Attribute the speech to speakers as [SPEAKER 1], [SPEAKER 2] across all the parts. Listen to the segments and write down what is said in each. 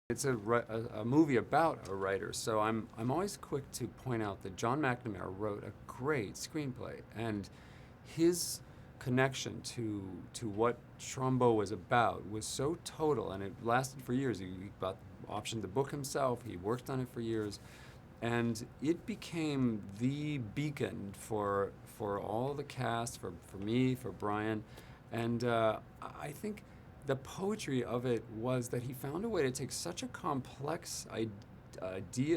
[SPEAKER 1] It's a movie about a writer, so I'm always quick to point out that John McNamara wrote a great screenplay, and his connection to what Trumbo was about was so total, and it lasted for years. He got optioned the book himself. He worked on it for years, and it became the beacon for all the cast, for me, for Bryan, and I think the poetry of it was that he found a way to take such a complex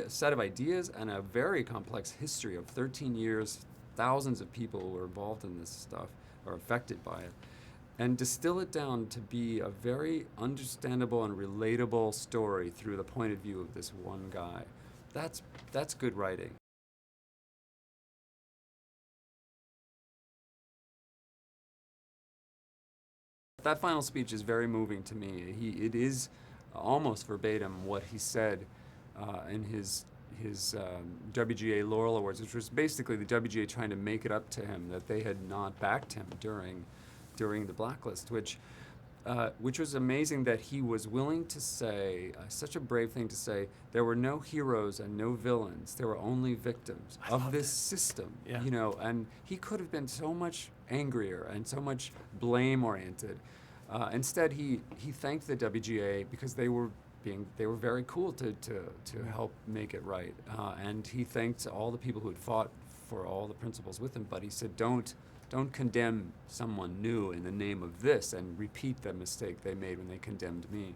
[SPEAKER 1] set of ideas and a very complex history of 13 years, thousands of people who were involved in this stuff or affected by it, and distill it down to be a very understandable and relatable story through the point of view of this one guy. That's good writing. That final speech is very moving to me. It is almost verbatim what he said in his WGA Laurel Awards, which was basically the WGA trying to make it up to him that they had not backed him during the blacklist, which was amazing that he was willing to say, such a brave thing to say, there were no heroes and no villains, there were only victims of this system,
[SPEAKER 2] Yeah.
[SPEAKER 1] you know, and he could have been so much angrier and so much blame-oriented. Instead, he thanked the WGA because they were very cool to help make it right, and he thanked all the people who had fought for all the principles with him. But he said, don't condemn someone new in the name of this and repeat the mistake they made when they condemned me.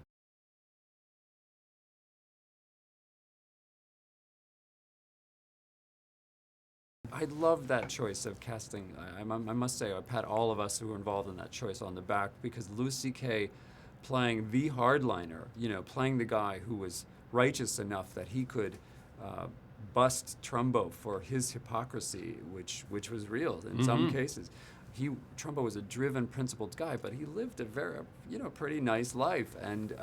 [SPEAKER 1] I love that choice of casting. I must say, I pat all of us who were involved in that choice on the back, because Louis C.K. playing the hardliner, you know, playing the guy who was righteous enough that he could bust Trumbo for his hypocrisy, which was real in some cases. Trumbo was a driven, principled guy, but he lived a very, pretty nice life and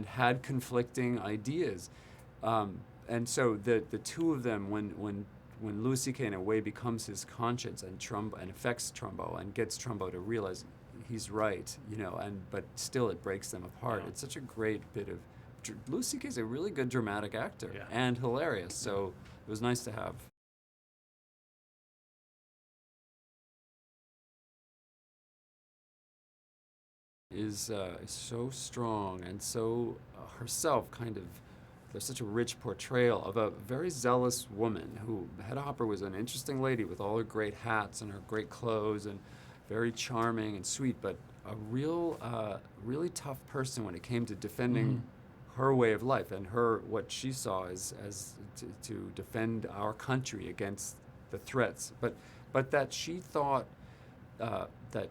[SPEAKER 1] had conflicting ideas. And so the two of them, when Louis C.K. in a way becomes his conscience and affects Trumbo and gets Trumbo to realize he's right, but still it breaks them apart.
[SPEAKER 2] Yeah.
[SPEAKER 1] It's such a great bit of. Louis C.K. is a really good dramatic actor,
[SPEAKER 2] Yeah.
[SPEAKER 1] and hilarious, so it was nice to have. Is so strong and so herself kind of. There's such a rich portrayal of a very zealous woman who, Hedda Hopper was an interesting lady with all her great hats and her great clothes and very charming and sweet, but a really tough person when it came to defending her way of life and what she saw as to defend our country against the threats. But that she thought that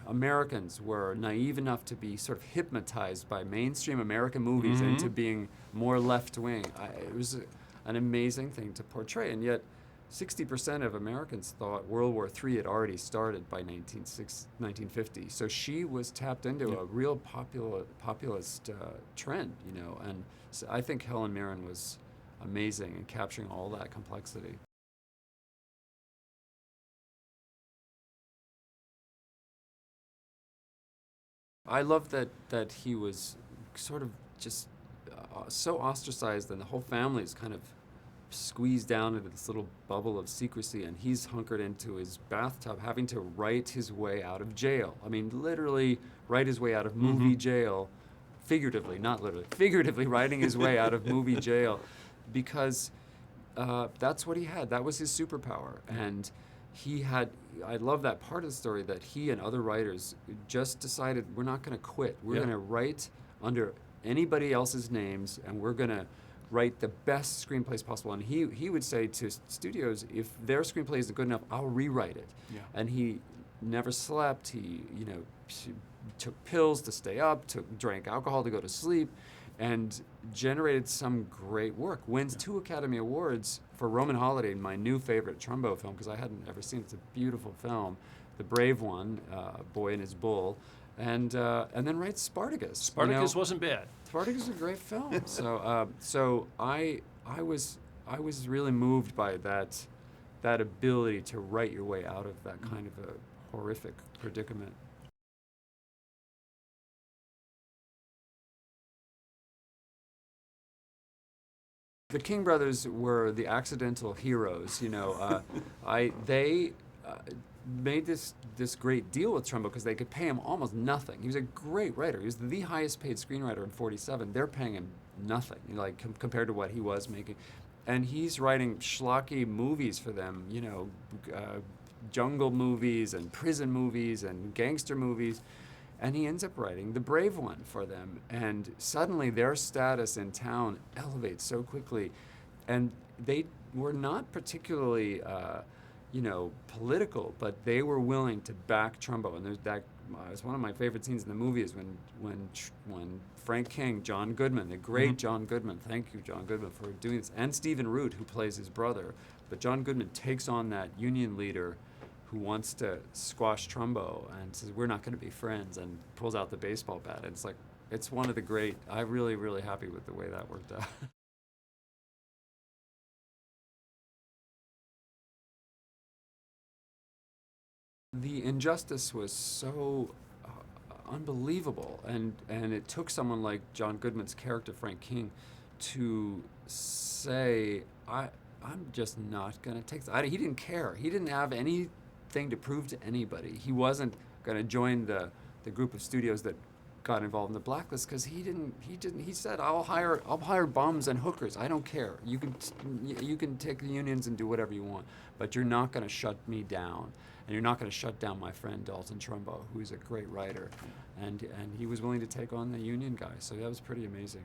[SPEAKER 1] Americans were naive enough to be sort of hypnotized by mainstream American movies into being more left-wing. It was an amazing thing to portray, and yet 60% of Americans thought World War III had already started by 1950. So she was tapped into a real populist trend, and so I think Helen Mirren was amazing in capturing all that complexity. I love that he was sort of just so ostracized, and the whole family is kind of squeezed down into this little bubble of secrecy, and he's hunkered into his bathtub having to write his way out of jail. I mean, literally write his way out of movie jail, figuratively, not literally, figuratively writing his way out of movie jail, because that's what he had. That was his superpower. And I love that part of the story, that he and other writers just decided, we're not going to quit. We're going to write under anybody else's names, and we're going to write the best screenplays possible. And he would say to studios, if their screenplay isn't good enough, I'll rewrite it.
[SPEAKER 2] Yeah.
[SPEAKER 1] And he never slept. He took pills to stay up, drank alcohol to go to sleep, and generated some great work. Wins 2 Academy Awards for Roman Holiday, my new favorite Trumbo film, because I hadn't ever seen it. It's a beautiful film. The Brave One, Boy and His Bull, and then writes Spartacus.
[SPEAKER 2] Spartacus wasn't bad.
[SPEAKER 1] Spartacus is a great film. So I was really moved by that ability to write your way out of that kind of a horrific predicament. The King brothers were the accidental heroes. They made this great deal with Trumbo because they could pay him almost nothing. He was a great writer. He was the highest paid screenwriter in '47. They're paying him nothing, compared to what he was making. And he's writing schlocky movies for them, jungle movies and prison movies and gangster movies. And he ends up writing The Brave One for them. And suddenly their status in town elevates so quickly. And they were not particularly, political, but they were willing to back Trumbo. And there's that. It's one of my favorite scenes in the movie is when Frank King, John Goodman, the great John Goodman, thank you, John Goodman, for doing this, and Stephen Root, who plays his brother. But John Goodman takes on that union leader who wants to squash Trumbo and says, we're not going to be friends, and pulls out the baseball bat. And it's one of the great, I'm really, really happy with the way that worked out. The injustice was so unbelievable, and it took someone like John Goodman's character, Frank King, to say, I'm just not going to take this. He didn't care. He didn't have anything to prove to anybody. He wasn't going to join the group of studios that got involved in the blacklist because he said, I'll hire bums and hookers. I don't care. You can take the unions and do whatever you want, but you're not going to shut me down, and you're not going to shut down my friend Dalton Trumbo, who's a great writer, and he was willing to take on the union guy. So that was pretty amazing.